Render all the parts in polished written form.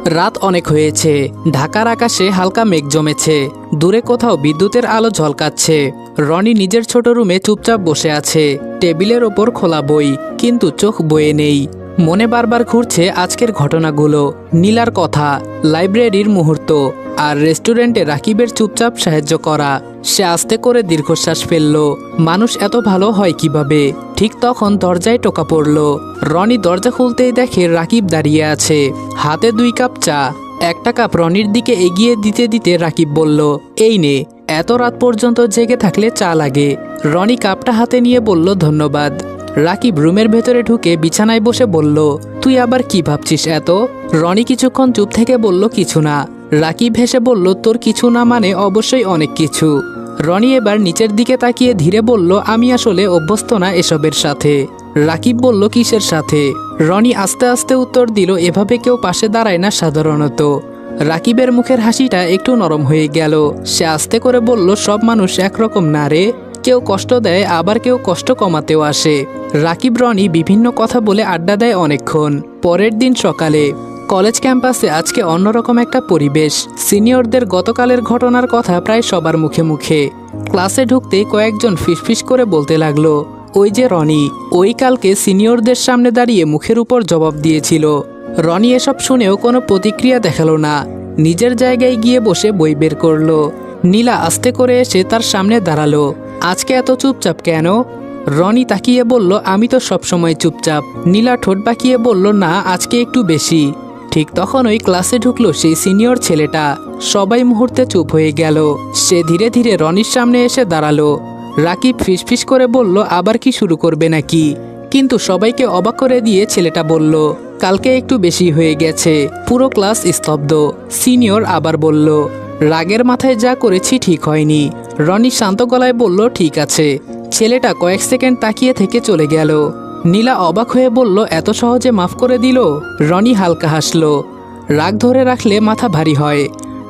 রাত অনেক হয়েছে, ঢাকার আকাশে হালকা মেঘ জমেছে, দূরে কোথাও বিদ্যুতের আলো ঝলকাচ্ছে। রনি নিজের ছোট রুমে চুপচাপ বসে আছে, টেবিলের ওপর খোলা বই, কিন্তু চোখ বয়ে নেই। মনে বারবার ঘুরছে আজকের ঘটনাগুলো, নীলার কথা, লাইব্রেরির মুহূর্ত, আর রেস্টুরেন্টে রাকিবের চুপচাপ সাহায্য করা। সে আস্তে করে দীর্ঘশ্বাস ফেলল। মানুষ এত ভালো হয় কিভাবে? ঠিক তখন দরজায় টোকা পড়ল। রনি দরজা খুলতেই দেখে রাকিব দাঁড়িয়ে আছে, হাতে 2 কাপ চা। একটা কাপ রনির দিকে এগিয়ে দিতে দিতে রাকিব বলল, এই নে, এত রাত পর্যন্ত জেগে থাকলে চা লাগে। রনি কাপটা হাতে নিয়ে বলল, ধন্যবাদ। রাকিব রুমের ভেতরে ঢুকে বিছানায় বসে বলল, তুই আবার কি ভাবছিস এত? রনি কিছুক্ষণ চুপ থেকে বলল, কিছু না। রাকিব হেসে বলল, তোর কিছু না মানে অবশ্যই অনেক কিছু। রনি এবার নিচের দিকে তাকিয়ে ধীরে বলল, আমি আসলে অভ্যস্ত না এসবের সাথে। রাকিব বলল, কিসের সাথে? রনি আস্তে আস্তে উত্তর দিল, এভাবে কেউ পাশে দাঁড়ায় না সাধারণত। রাকিবের মুখের হাসিটা একটু নরম হয়ে গেল। সে আস্তে করে বলল, সব মানুষ একরকম না রে, কেউ কষ্ট দেয়, আবার কেউ কষ্ট কমাতেও আসে। রাকিব রনি বিভিন্ন কথা বলে আড্ডা দেয় অনেকক্ষণ। পরের দিন সকালে কলেজ ক্যাম্পাসে আজকে অন্যরকম একটা পরিবেশ। সিনিয়রদের গতকালের ঘটনার কথা প্রায় সবার মুখে মুখে। ক্লাসে ঢুকতে কয়েকজন ফিসফিস করে বলতে লাগলো, ওই যে রনি, ওই কালকে সিনিয়রদের সামনে দাঁড়িয়ে মুখের উপর জবাব দিয়েছিল। রনি এসব শুনেও কোনো প্রতিক্রিয়া দেখালো না, নিজের জায়গায় গিয়ে বসে বই বের করলো। নীলা আস্তে করে এসে তার সামনে দাঁড়ালো। আজকে এত চুপচাপ কেন? রনি তাকিয়ে বলল, আমি তো সবসময় চুপচাপ। নীলা ঠোঁট বাঁকিয়ে বলল, না, আজকে একটু বেশি। ঠিক তখন ওই ক্লাসে ঢুকলো সেই সিনিয়র ছেলেটা। সবাই মুহূর্তে চুপ হয়ে গেল। সে ধীরে ধীরে রনির সামনে এসে দাঁড়ালো। রাকিব ফিসফিস করে বলল, আবার কি শুরু করবে নাকি? কিন্তু সবাইকে অবাক করে দিয়ে ছেলেটা বলল, কালকে একটু বেশি হয়ে গেছে। পুরো ক্লাস স্তব্ধ। সিনিয়র আবার বলল, রাগের মাথায় যা করেছি ঠিক হয়নি। রনি শান্ত গলায় বলল, ঠিক আছে। ছেলেটা কয়েক সেকেন্ড তাকিয়ে থেকে চলে গেল। নীলা অবাক হয়ে বলল, এত সহজে মাফ করে দিল? রনি হালকা হাসলো। রাগ ধরে রাখলে মাথা ভারী হয়।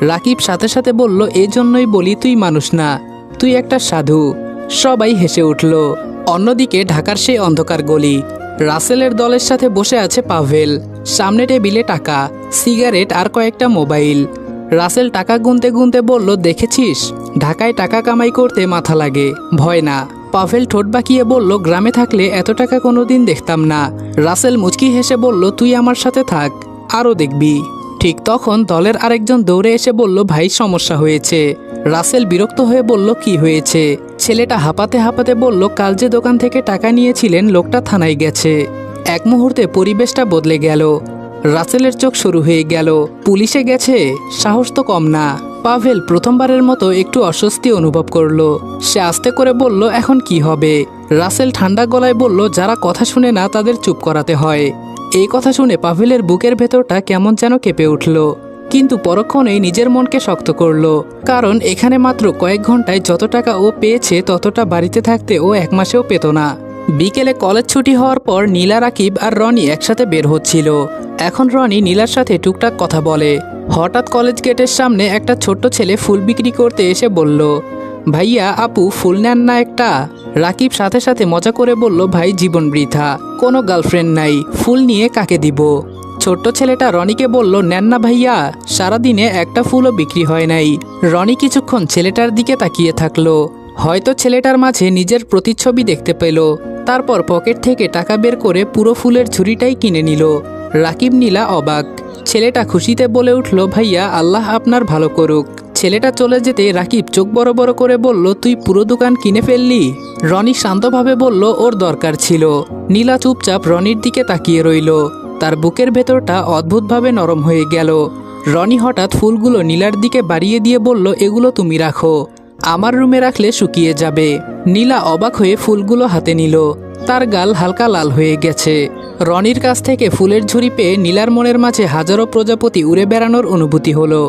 রাকিব সাথে সাথে বলল, এই জন্যই বলি তুই মানুষ না, তুই একটা সাধু। সবাই হেসে উঠল। অন্যদিকে ঢাকার সেই অন্ধকার গলি। রাসেলের দলের সাথে বসে আছে পাভেল। সামনে টেবিলে টাকা, সিগারেট আর কয়েকটা মোবাইল। রাসেল টাকা গুনতে গুনতে বলল, দেখেছিস, ঢাকায় টাকা কামাই করতে মাথা লাগে, ভয় না। পাভেল ঠোঁট বাঁকিয়ে বলল, গ্রামে থাকলে এত টাকা কোনোদিন দেখতাম না। রাসেল মুচকি হেসে বলল, তুই আমার সাথে থাক, আরও দেখবি। ঠিক তখন দলের আরেকজন দৌড়ে এসে বলল, ভাই সমস্যা হয়েছে। রাসেল বিরক্ত হয়ে বলল, কি হয়েছে? ছেলেটা হাঁপাতে হাঁপাতে বলল, কাল যে দোকান থেকে টাকা নিয়েছিলেন লোকটা থানায় গেছে। এক মুহূর্তে পরিবেশটা বদলে গেল। রাসেলের চোখ শুরু হয়ে গেল। পুলিশে গেছে? সাহস তো কম না। পাভেল প্রথমবারের মতো একটু অস্বস্তি অনুভব করলো। সে আস্তে করে বলল, এখন কি হবে? রাসেল ঠান্ডা গলায় বলল, যারা কথা শুনে না তাদের চুপ করাতে হয়। এই কথা শুনে পাভেলের বুকের ভেতরটা কেমন যেন কেঁপে উঠল, কিন্তু পরক্ষণেই নিজের মনকে শক্ত করলো। কারণ এখানে মাত্র কয়েক ঘন্টায় যত টাকা ও পেয়েছে ততটা বাড়িতে থাকতে ও 1 মাসেও পেত না। বিকেলে কলেজ ছুটি হওয়ার পর নীলা, রাকিব আর রনি একসাথে বের হচ্ছিল। এখন রনি নীলার সাথে টুকটাক কথা বলে। হঠাৎ কলেজ গেটের সামনে একটা ছোট্ট ছেলে ফুল বিক্রি করতে এসে বলল, ভাইয়া, আপু ফুল নেন না একটা? রাকিব সাথে সাথে মজা করে বলল, ভাই জীবন বৃথা, কোনো গার্লফ্রেন্ড নাই, ফুল নিয়ে কাকে দিব? ছোট্ট ছেলেটা রনিকে বলল, নেন না ভাইয়া, সারাদিনে একটা ফুলও বিক্রি হয় নাই। রনি কিছুক্ষণ ছেলেটার দিকে তাকিয়ে থাকলো। হয়তো ছেলেটার মাঝে নিজের প্রতিচ্ছবি দেখতে পেল। তারপর পকেট থেকে টাকা বের করে পুরো ফুলের ঝুড়িটাই কিনে নিল। রাকিব, নীলা অবাক। ছেলেটা খুশিতে বলে উঠল, ভাইয়া, আল্লাহ আপনার ভালো করুক। ছেলেটা চলে যেতে রাকিব চোখ বড় বড় করে বলল, তুই পুরো দোকান কিনে ফেললি? রনি শান্তভাবে বলল, ওর দরকার ছিল। নীলা চুপচাপ রনির দিকে তাকিয়ে রইল। তার বুকের ভেতরটা অদ্ভুতভাবে নরম হয়ে গেল। রনি হঠাৎ ফুলগুলো নীলার দিকে বাড়িয়ে দিয়ে বলল, এগুলো তুমি রাখো, আমার রুমে রাখলে শুকিয়ে যাবে। নীলা অবাক হয়ে ফুলগুলো হাতে নিল। তার গাল হালকা লাল হয়ে গেছে। রনির কাছ থেকে ফুলের ঝুড়ি পেয়ে নীলার মনের মাঝে হাজারো প্রজাপতি উড়ে বেড়ানোর অনুভূতি হলো।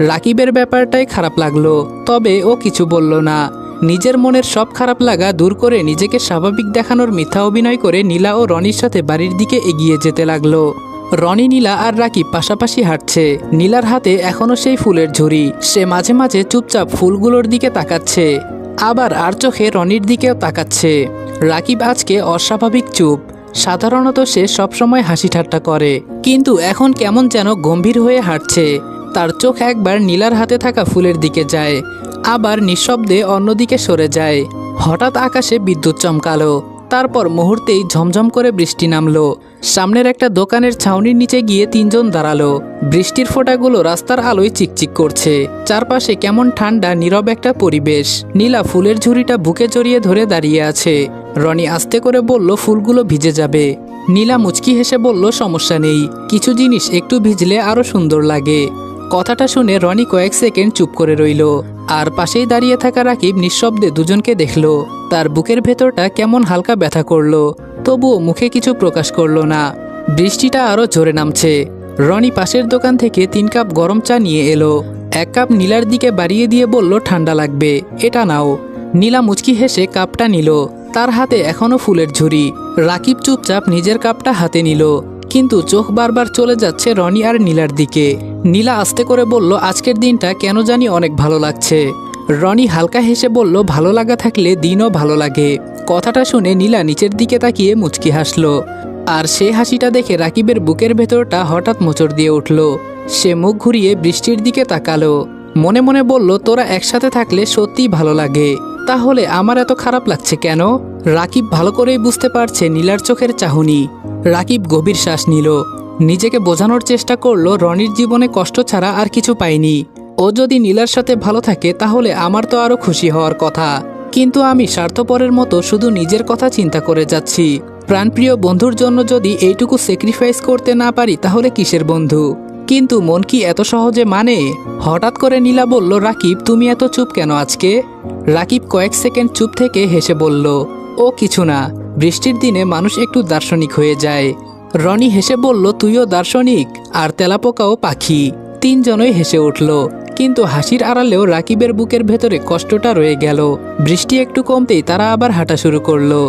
রাকিবের ব্যাপারটাই খারাপ লাগলো, তবে ও কিছু বলল না। নিজের মনের সব খারাপ লাগা দূর করে নিজেকে স্বাভাবিক দেখানোর মিথ্যা অভিনয় করে নীলা ও রনির সাথে বাড়ির দিকে এগিয়ে যেতে লাগলো। রনি, নীলা আর রাকিব পাশাপাশি হাঁটছে। নীলার হাতে এখনো সেই ফুলের ঝুড়ি। সে মাঝে মাঝে চুপচাপ ফুলগুলোর দিকে তাকাচ্ছে, আবার আর চোখে রনির দিকেও তাকাচ্ছে। রাকিব আজকে অস্বাভাবিক চুপ। সাধারণত সে সবসময় হাসি ঠাট্টা করে, কিন্তু এখন কেমন যেন গম্ভীর হয়ে হাঁটছে। তার চোখ একবার নীলার হাতে থাকা ফুলের দিকে যায়, আবার নিঃশব্দে অন্যদিকে সরে যায়। হঠাৎ আকাশে বিদ্যুৎ চমকালো, তারপর মুহূর্তেই ঝমঝম করে বৃষ্টি নামলো। সামনের একটা দোকানের ছাউনির নিচে গিয়ে তিনজন দাঁড়ালো। বৃষ্টির ফোঁটাগুলো রাস্তার আলোয় চিকচিক করছে। চারপাশে কেমন ঠান্ডা নীরব একটা পরিবেশ। নীলা ফুলের ঝুড়িটা বুকে জড়িয়ে ধরে দাঁড়িয়ে আছে। রনি আস্তে করে বলল, ফুলগুলো ভিজে যাবে। নীলা মুচকি হেসে বলল, সমস্যা নেই, কিছু জিনিস একটু ভিজলে আরো সুন্দর লাগে। কথাটা শুনে রনি কয়েক সেকেন্ড চুপ করে রইল, আর পাশেই দাঁড়িয়ে থাকা রাকিব নিঃশব্দে দুজনকে দেখল। তার বুকের ভেতরটা কেমন হালকা ব্যথা করলো, তবুও মুখে কিছু প্রকাশ করলো না। বৃষ্টিটা আরো জোরে নামছে। রনি পাশের দোকান থেকে 3 কাপ গরম চা নিয়ে এলো। 1 কাপ নীলার দিকে বাড়িয়ে দিয়ে বলল, ঠান্ডা লাগবে, এটা নাও। নীলা মুচকি হেসে কাপটা নিল। তার হাতে এখনো ফুলের ঝুড়ি। রাকিব চুপচাপ নিজের কাপটা হাতে নিল, কিন্তু চোখ বারবার চলে যাচ্ছে রনি আর নীলার দিকে। নীলা আস্তে করে বলল, আজকের দিনটা কেন জানি অনেক ভালো লাগছে। রনি হালকা হেসে বলল, ভালো লাগা থাকলে দিনও ভালো লাগে। কথাটা শুনে নীলা নিচের দিকে তাকিয়ে মুচকি হাসলো, আর সেই হাসিটা দেখে রাকিবের বুকের ভেতরটা হঠাৎ মোচড় দিয়ে উঠল। সে মুখ ঘুরিয়ে বৃষ্টির দিকে তাকালো। মনে মনে বলল, তোরা একসাথে থাকলে সত্যিই ভালো লাগে, তাহলে আমার এত খারাপ লাগছে কেন? রাকিব ভালো করেই বুঝতে পারছে নীলার চোখের চাহনি। রাকিব গভীর শ্বাস নিল। নিজেকে বোঝানোর চেষ্টা করলো, রনির জীবনে কষ্ট ছাড়া আর কিছু পায়নি। ও যদি নীলার সাথে ভালো থাকে তাহলে আমার তো আরো খুশি হওয়ার কথা, কিন্তু আমি স্বার্থপরের মতো শুধু নিজের কথা চিন্তা করে যাচ্ছি। প্রাণপ্রিয় বন্ধুর জন্য যদি এইটুকু স্যাক্রিফাইস করতে না পারি তাহলে কিসের বন্ধু? কিন্তু মন কি এত সহজে মানে? হঠাৎ করে নীলা বলল, রাকিব তুমি এত চুপ কেন আজকে? রাকিব কয়েক সেকেন্ড চুপ থেকে হেসে বলল, ও কিছু না, বৃষ্টির দিনে মানুষ একটু দার্শনিক হয়ে যায়। রনি হেসে বলল, তুইও দার্শনিক আর তেলাপোকাও পাখি। তিনজনই হেসে উঠল, কিন্তু হাসির আড়ালেও রাকিবের বুকের ভেতরে কষ্টটা রয়ে গেল। বৃষ্টি একটু কমতেই তারা আবার হাঁটা শুরু করলো।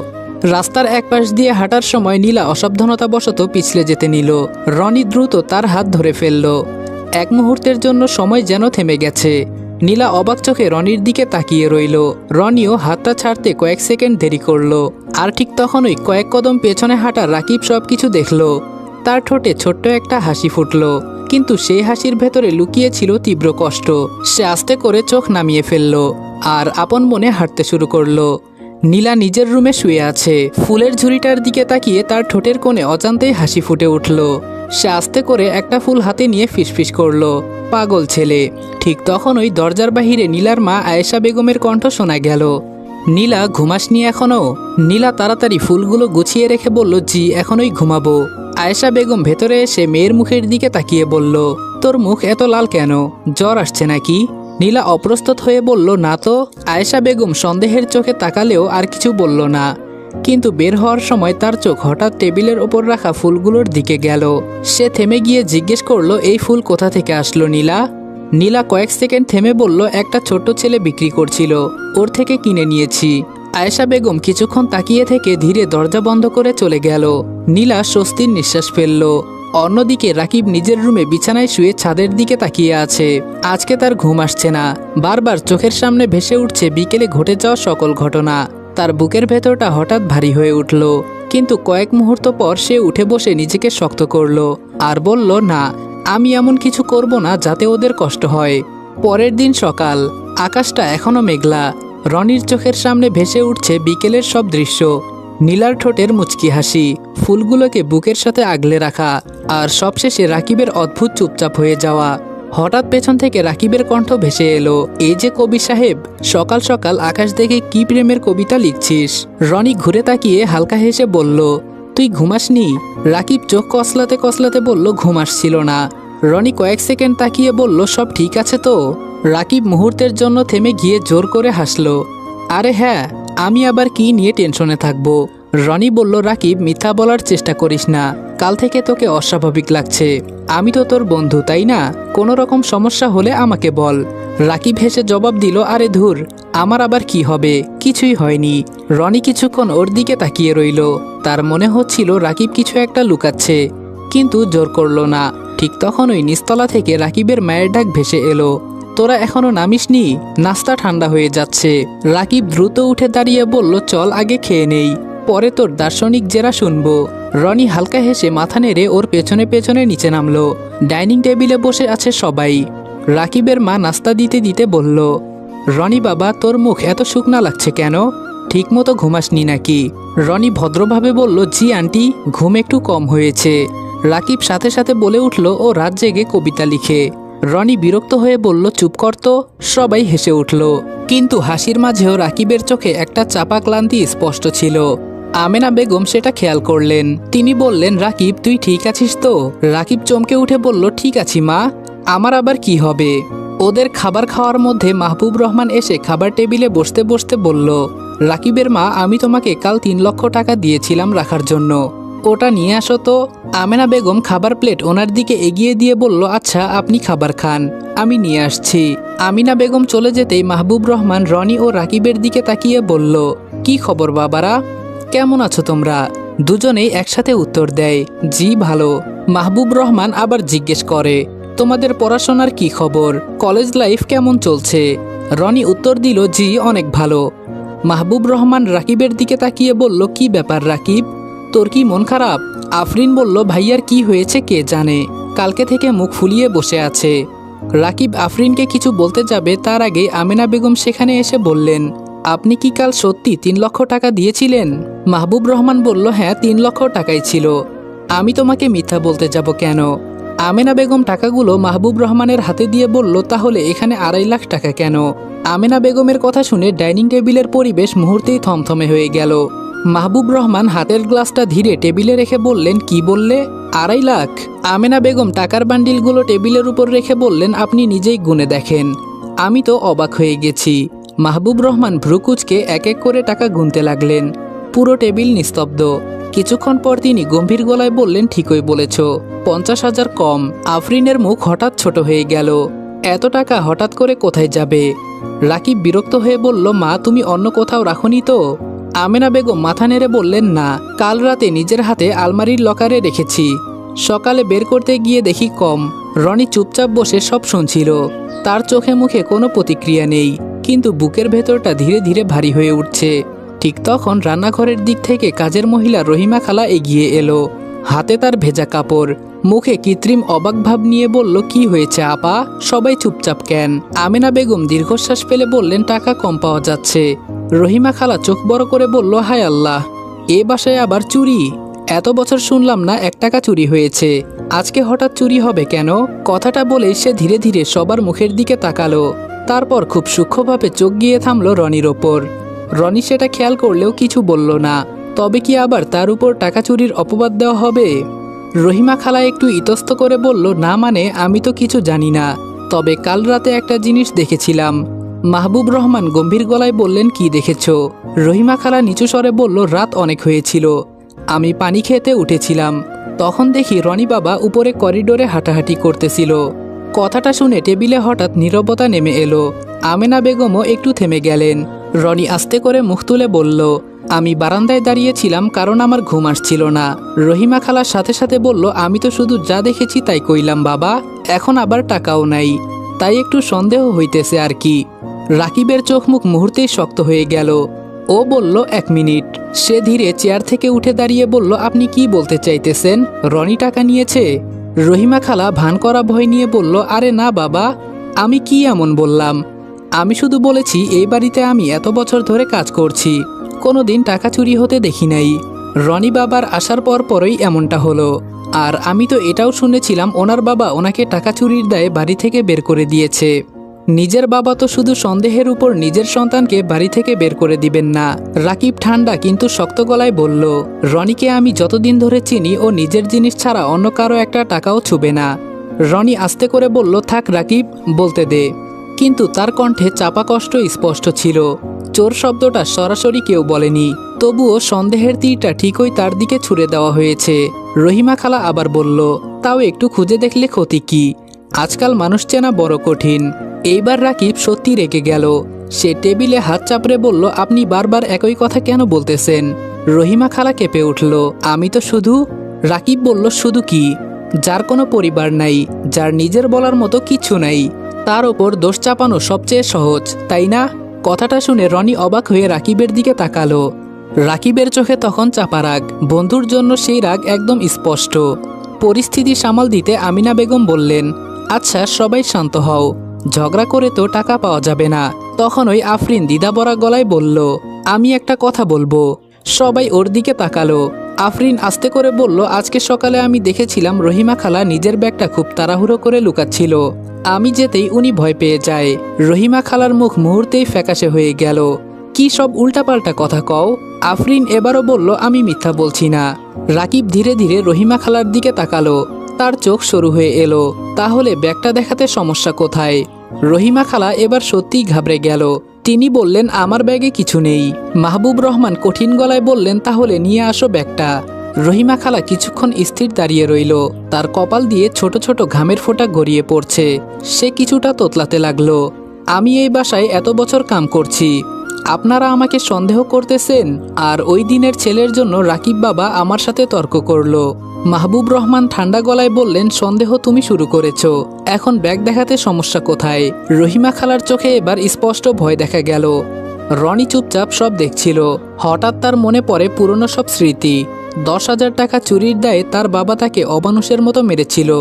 রাস্তার এক পাশ দিয়ে হাঁটার সময় নীলা অসাবধানতাবশত পিছলে যেতে নিল। রনি দ্রুত তার হাত ধরে ফেলল। এক মুহূর্তের জন্য সময় যেন থেমে গেছে। নীলা অবাক চোখে রনির দিকে তাকিয়ে রইল। রনিও হাতটা ছাড়তে কয়েক সেকেন্ড দেরি করলো। আর ঠিক তখনই কয়েক কদম পেছনে হাঁটা রাকিব সবকিছু দেখল। তার ঠোঁটে ছোট্ট একটা হাসি ফুটল, কিন্তু সেই হাসির ভেতরে লুকিয়ে ছিল তীব্র কষ্ট। সে আস্তে করে চোখ নামিয়ে ফেলল আর আপন মনে হাঁটতে শুরু করলো। নীলা নিজের রুমে শুয়ে আছে। ফুলের ঝুড়িটার দিকে তাকিয়ে তার ঠোঁটের কোণে অজান্তেই হাসি ফুটে উঠল। সে আস্তে করে একটা ফুল হাতে নিয়ে ফিসফিস করলো, পাগল ছেলে। ঠিক তখনই দরজার বাহিরে নীলার মা আয়েশা বেগমের কণ্ঠ শোনা গেল। নীলা, ঘুমাসনি এখনো? নীলা তাড়াতাড়ি ফুলগুলো গুছিয়ে রেখে বলল, জি, এখনোই ঘুমাবো। আয়েশা বেগম ভেতরে এসে মেয়ের মুখের দিকে তাকিয়ে বলল, তোর মুখ এত লাল কেন? জ্বর আসছে নাকি? নীলা অপ্রস্তুত হয়ে বলল, না তো। আয়েশা বেগম সন্দেহের চোখে তাকালেও আর কিছু বলল না, কিন্তু বের হওয়ার সময় তার চোখ হঠাৎ টেবিলের ওপর রাখা ফুলগুলোর দিকে গেল। সে থেমে গিয়ে জিজ্ঞেস করলো, এই ফুল কোথা থেকে আসলো নীলা? নীলা কয়েক সেকেন্ড থেমে বলল, একটা ছোট্ট ছেলে বিক্রি করছিল, ওর থেকে কিনে নিয়েছি। আয়েশা বেগম কিছুক্ষণ তাকিয়ে থেকে ধীরে দরজা বন্ধ করে চলে গেল। নীলা স্বস্তির নিঃশ্বাস ফেলল। অন্যদিকে রাকিব নিজের রুমে বিছানায় শুয়ে ছাদের দিকে তাকিয়ে আছে। আজকে তার ঘুম আসছে না। বারবার চোখের সামনে ভেসে উঠছে বিকেলে ঘটে যাওয়া সকল ঘটনা। তার বুকের ভেতরটা হঠাৎ ভারী হয়ে উঠল, কিন্তু কয়েক মুহূর্ত পর সে উঠে বসে নিজেকে শক্ত করলো আর বলল, না, আমি এমন কিছু করব না যাতে ওদের কষ্ট হয়। পরের দিন সকাল, আকাশটা এখনো মেঘলা। রনির চোখের সামনে ভেসে উঠছে বিকেলের সব দৃশ্য। নীলার ঠোঁটের মুচকি হাসি, ফুলগুলোকে বুকের সাথে আগলে রাখা, আর সবশেষে রাকিবের অদ্ভুত চুপচাপ হয়ে যাওয়া। হঠাৎ পেছন থেকে রাকিবের কণ্ঠ ভেসে এলো, এই যে কবি সাহেব, সকাল সকাল আকাশ দেখে কি প্রেমের কবিতা লিখছিস? রনি ঘুরে তাকিয়ে হালকা হেসে বলল, তুই ঘুমাসনি? রাকিব চোখ কসলাতে কসলাতে বলল, ঘুম আসছিল না। রনি কয়েক সেকেন্ড তাকিয়ে বলল, সব ঠিক আছে তো? রাকিব মুহূর্তের জন্য থেমে গিয়ে জোর করে হাসলো, আরে হ্যাঁ, আমি আবার কি নিয়ে টেনশনে থাকবো? রনি বলল, রাকিব, মিথ্যা বলার চেষ্টা করিস না। কাল থেকে তোকে অস্বাভাবিক লাগছে। আমি তো তোর বন্ধু, তাই না? কোনো রকম সমস্যা হলে আমাকে বল। রাকিব হেসে জবাব দিল, আরে ধুর, আমার আবার কি হবে? কিছুই হয়নি। রনি কিছুক্ষণ ওর দিকে তাকিয়ে রইল। তার মনে হচ্ছিল রাকিব কিছু একটা লুকাচ্ছে, কিন্তু জোর করলো না। ঠিক তখনই নিচতলা থেকে রাকিবের মায়ের ডাক ভেসে এলো, তোরা এখনো নামিসনি? নাস্তা ঠান্ডা হয়ে যাচ্ছে। রাকিব দ্রুত উঠে দাঁড়িয়ে বলল, চল আগে খেয়ে নেই, পরে তোর দার্শনিক জেরা শুনবো। রনি হালকা হেসে মাথা নেড়ে ওর পেছনে পেছনে নিচে নামলো। ডাইনিং টেবিলে বসে আছে সবাই। রাকিবের মা নাস্তা দিতে দিতে বলল, রনি বাবা, তোর মুখ এত শুকনা লাগছে কেন? ঠিকমতো ঘুমাসনি নাকি? রনি ভদ্রভাবে বলল, জি আন্টি, ঘুম একটু কম হয়েছে। রাকিব সাথে সাথে বলে উঠল, ও রাত জেগে কবিতা লিখে। রনি বিরক্ত হয়ে বলল, চুপ কর তো। সবাই হেসে উঠল, কিন্তু হাসির মাঝেও রাকিবের চোখে একটা চাপা ক্লান্তি স্পষ্ট ছিল। আমেনা বেগম সেটা খেয়াল করলেন। তিনি বললেন, রাকিব, তুই ঠিক আছিস তো? রাকিব চমকে উঠে বলল, ঠিক আছি মা, আমার আবার কি হবে? ওদের খাবার খাওয়ার মধ্যে মাহবুব রহমান এসে খাবার টেবিলে বসতে বসতে বলল, রাকিবের মা, আমি তোমাকে কাল 3 লক্ষ টাকা দিয়েছিলাম রাখার জন্য, ওটা নিয়ে আসো তো। আমেনা বেগম খাবার প্লেট ওনার দিকে এগিয়ে দিয়ে বলল, আচ্ছা, আপনি খাবার খান, আমি নিয়ে আসছি। আমিনা বেগম চলে যেতেই মাহবুব রহমান রনি ও রাকিবের দিকে তাকিয়ে বলল, কি খবর বাবারা, কেমন আছো তোমরা? দুজনেই একসাথে উত্তর দেয়, জি ভালো। মাহবুব রহমান আবার জিজ্ঞেস করে, তোমাদের পড়াশোনার কি খবর? কলেজ লাইফ কেমন চলছে? রনি উত্তর দিল, জি অনেক ভালো। মাহবুব রহমান রাকিবের দিকে তাকিয়ে বলল, কি ব্যাপার রাকিব, তোর কি মন খারাপ? আফরিন বলল, ভাইয়ার কি হয়েছে কে জানে, কালকে থেকে মুখ ফুলিয়ে বসে আছে। রাকিব আফরিনকে কিছু বলতে যাবে তার আগে আমেনা বেগম সেখানে এসে বললেন, আপনি কি কাল সত্যি 3 লক্ষ টাকা দিয়েছিলেন? মাহবুব রহমান বলল, হ্যাঁ 3 লক্ষ টাকাই ছিল। আমি তোমাকে মিথ্যা বলতে যাব কেন? আমেনা বেগম টাকাগুলো মাহবুব রহমানের হাতে দিয়ে বলল, তাহলে এখানে 2.5 লাখ টাকা কেন? আমেনা বেগমের কথা শুনে ডাইনিং টেবিলের পরিবেশ মুহূর্তেই থমথমে হয়ে গেল। মাহবুব রহমান হাতের গ্লাসটা ধীরে টেবিলে রেখে বললেন, কি বললে? 2.5 লাখ? আমেনা বেগম টাকার বান্ডিলগুলো টেবিলের উপর রেখে বললেন, আপনি নিজেই গুনে দেখেন। আমি তো অবাক হয়ে গেছি। মাহবুব রহমান ভ্রুকুচকে এক এক করে টাকা গুনতে লাগলেন। পুরো টেবিল নিস্তব্ধ। কিছুক্ষণ পর তিনি গম্ভীর গলায় বললেন, ঠিকই বলেছ, 50,000 কম। আফরিনের মুখ হঠাৎ ছোট হয়ে গেল। এত টাকা হঠাৎ করে কোথায় যাবে? রাকিব বিরক্ত হয়ে বলল, মা, তুমি অন্য কোথাও রাখনি তো? আমেনা বেগম মাথা নেড়ে বললেন, না, কাল রাতে নিজের হাতে আলমারির লকারে রেখেছি, সকালে বের করতে গিয়ে দেখি কম। রনি চুপচাপ বসে সব শুনছিল। তার চোখে মুখে কোনো প্রতিক্রিয়া নেই, কিন্তু বুকের ভেতরটা ধীরে ধীরে ভারী হয়ে উঠছে। ঠিক তখন রান্নাঘরের দিক থেকে কাজের মহিলা রহিমা খালা এগিয়ে এলো। হাতে তার ভেজা কাপড়, মুখে কৃত্রিম অবাক ভাব নিয়ে বলল, কি হয়েছে আপা, সবাই চুপচাপ কেন? আমেনা বেগম দীর্ঘশ্বাস ফেলে বললেন, টাকা কম পাওয়া যাচ্ছে। রহিমা খালা চোখ বড় করে বলল, হায় আল্লাহ, এ বাসায় আবার চুরি? এত বছর শুনলাম না 1 টাকা চুরি হয়েছে, আজকে হঠাৎ চুরি হবে কেন? কথাটা বলেই সে ধীরে ধীরে সবার মুখের দিকে তাকালো। তারপর খুব সূক্ষ্মভাবে চোখ গিয়ে থামলো রনির ওপর। রনি সেটা খেয়াল করলেও কিছু বলল না। তবে কি আবার তার উপর টাকা চুরির অপবাদ দেওয়া হবে? রহিমা খালা একটু ইতস্ত করে বলল, না মানে আমি তো কিছু জানি না, তবে কাল রাতে একটা জিনিস দেখেছিলাম। মাহবুব রহমান গম্ভীর গলায় বললেন, কি দেখেছ? রহিমা খালা নিচু স্বরে বলল, রাত অনেক হয়েছিল, আমি পানি খেতে উঠেছিলাম, তখন দেখি রনি বাবা উপরে করিডোরে হাঁটাহাঁটি করতেছিল। কথাটা শুনে টেবিলে হঠাৎ নীরবতা নেমে এলো। আমেনা বেগমও একটু থেমে গেলেন। রনি আস্তে করে মুখ তুলে বলল, আমি বারান্দায় দাঁড়িয়েছিলাম কারণ আমার ঘুম আসছিল না। রহিমা খালার সাথে সাথে বলল, আমি তো শুধু যা দেখেছি তাই কইলাম বাবা, এখন আবার টাকাও নাই, তাই একটু সন্দেহ হইতেছে আর কি। রাকিবের চোখ মুখ মুহূর্তেই শক্ত হয়ে গেল। ও বলল, 1 মিনিট। সে ধীরে চেয়ার থেকে উঠে দাঁড়িয়ে বলল, আপনি কি বলতে চাইতেছেন? রনি টাকা নিয়েছে? রহিমা খালা ভান করা ভয় নিয়ে বলল, আরে না বাবা, আমি কি এমন বললাম? আমি শুধু বলেছি এই বাড়িতে আমি এত বছর ধরে কাজ করছি, কোনোদিন টাকা চুরি হতে দেখি নাই। রনি বাবার আসার পর পরই এমনটা হলো। আর আমি তো এটাও শুনেছিলাম ওনার বাবা ওনাকে টাকা চুরির দায়ে বাড়ি থেকে বের করে দিয়েছে। নিজের বাবা তো শুধু সন্দেহের উপর নিজের সন্তানকে বাড়ি থেকে বের করে দিবেন না। রাকিব ঠান্ডা কিন্তু শক্ত গলায় বলল, রনিকে আমি যতদিন ধরে চিনি ও নিজের জিনিস ছাড়া অন্য কারো একটা টাকাও ছুবে না। রনি আস্তে করে বলল, থাক রাকিব, বলতে দে। কিন্তু তার কণ্ঠে চাপা কষ্ট স্পষ্ট ছিল। চোর শব্দটা সরাসরি কেউ বলেনি, তবুও সন্দেহের তীরটা ঠিকই তার দিকে ছুড়ে দেওয়া হয়েছে। রহিমা খালা আবার বলল, তাও একটু খুঁজে দেখলে ক্ষতি কি? আজকাল মানুষ চেনা বড় কঠিন। এইবার রাকিব সত্যি রেগে গেল। সে টেবিলে হাত চাপড়ে বলল, আপনি বারবার একই কথা কেন বলতেছেন? রহিমা খালা কেঁপে উঠল, আমি তো শুধু। রাকিব বলল, শুধু কি? যার কোনো পরিবার নাই, যার নিজের বলার মতো কিছু নাই, তার ওপর দোষ চাপানো সবচেয়ে সহজ, তাই না? কথাটা শুনে রনি অবাক হয়ে রাকিবের দিকে তাকালো। রাকিবের চোখে তখন চাপা রাগ, বন্ধুর জন্য সেই রাগ একদম স্পষ্ট। পরিস্থিতি সামাল দিতে আমিনা বেগম বললেন, আচ্ছা সবাই শান্ত হও, ঝগড়া করে তো টাকা পাওয়া যাবে না। তখন ওই আফরিন দ্বিধাভরা গলায় বলল, আমি একটা কথা বলবো। সবাই ওর দিকে তাকালো। আফরিন আস্তে করে বলল, আজকে সকালে আমি দেখেছিলাম রহিমা খালা নিজের ব্যাগটা খুব তাড়াহুড়ো করে লুকাচ্ছিল। আমি যেতেই উনি ভয় পেয়ে যায়। রহিমা খালার মুখ মুহূর্তেই ফ্যাকাশে হয়ে গেল। কি সব উল্টাপাল্টা কথা কও? আফরিন এবারও বলল, আমি মিথ্যা বলছি না। রাকিব ধীরে ধীরে রহিমা খালার দিকে তাকালো। তার চোখ সরু হয়ে এলো। তাহলে ব্যাগটা দেখাতে সমস্যা কোথায়? রহিমা খালা এবার সত্যিই ঘাবড়ে গেল। তিনি বললেন, আমার ব্যাগে কিছু নেই। মাহবুব রহমান কঠিন গলায় বললেন, তাহলে নিয়ে আসো ব্যাগটা। রহিমা খালা কিছুক্ষণ স্থির দাঁড়িয়ে রইল। তার কপাল দিয়ে ছোট ছোট ঘামের ফোঁটা গড়িয়ে পড়ছে। সে কিছুটা তোতলাতে লাগলো। আমি এই বাসায় এত বছর কাম করছি, আপনারা আমাকে সন্দেহ করতেছেন? আর ওই দিনের ছেলের জন্য রাকিব বাবা আমার সাথে তর্ক করলো। মাহবুব রহমান ঠান্ডা গলায় বললেন, সন্দেহ তুমি শুরু করেছো, এখন ব্যাগ দেখাতে সমস্যা কোথায়? রহিমা খালার চোখে এবার স্পষ্ট ভয় দেখা গেল। রনি চুপচাপ সব দেখছিল। হঠাৎ তার মনে পড়ে পুরনো সব স্মৃতি। 10,000 টাকা চুরির দায়ে তার বাবা তাকে অমানুষের মতো মেরেছিল।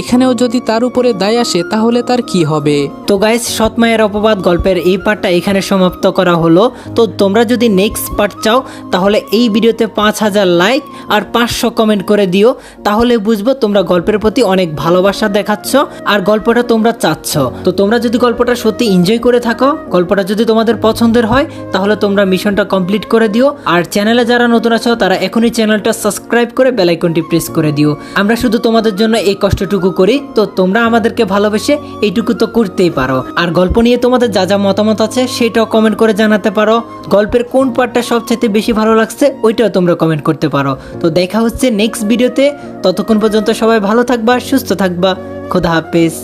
এখানেও যদি তার উপরে দায় আসে তাহলে তার কি হবে? তো গাইস, সৎ মায়ের অপবাদ গল্পের এই পার্টটা এখানে সমাপ্ত করা হলো। তো তোমরা যদি নেক্সট পার্ট চাও তাহলে এই ভিডিওতে 5,000 লাইক আর 500 কমেন্ট করে দিও। তাহলে বুঝবো তোমরা গল্পের প্রতি অনেক ভালোবাসা দেখাচ্ছ আর গল্পটা তোমরা চাচ্ছ। তো তোমরা যদি গল্পটা সত্যি এনজয় করে থাকো, গল্পটা যদি তোমাদের পছন্দের হয়, তাহলে তোমরা মিশনটা কমপ্লিট করে দিও। আর চ্যানেলে যারা নতুন আছো তারা এখনই চ্যানেলটা সাবস্ক্রাইব করে বেল আইকনটি প্রেস করে দিও। আমরা শুধু তোমাদের জন্য এই কষ্টটুকু করি, তো তোমরা আমাদেরকে ভালোবেসে এইটুকু তো করতেই পারো। আর গল্প নিয়ে তোমাদের যা যা মতামত আছে সেটাও কমেন্ট করে জানাতে পারো। গল্পের কোন পার্টটা সবচেয়ে বেশি ভালো লাগছে ওইটাও তোমরা কমেন্ট করতে পারো। তো দেখা হচ্ছে নেক্সট ভিডিওতে। ততক্ষণ পর্যন্ত সবাই ভালো থাকবা, সুস্থ থাকবা। খোদা হাফেজ।